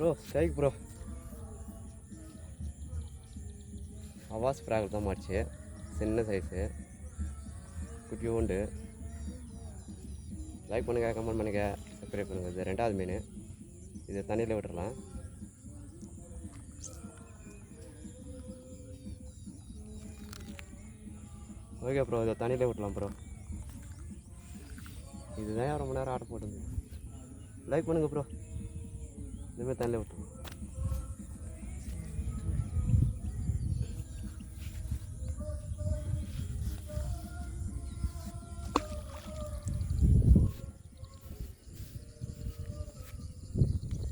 Bro strike bro. அவாஸ் frog தான் மாடிச்சு, சின்ன சைஸு, குட்டியோண்டு. லைக் பண்ணுங்கள், கமெண்ட் பண்ணுங்கள், சப்ஸ்கிரைப் பண்ணுங்கள். இது 2வது மீன். இதை தண்ணியில் விட்டுடலாம். ஓகே ப்ரோ, இதை தண்ணியில் விட்டலாம் ப்ரோ. இதுதான் ரொம்ப நேரம் ஆர்டர் போட்டுருந்தேன். லைக் பண்ணுங்கள் ப்ரோ. இதுமாதிரி தண்ணியில் விட்டுருவோம்.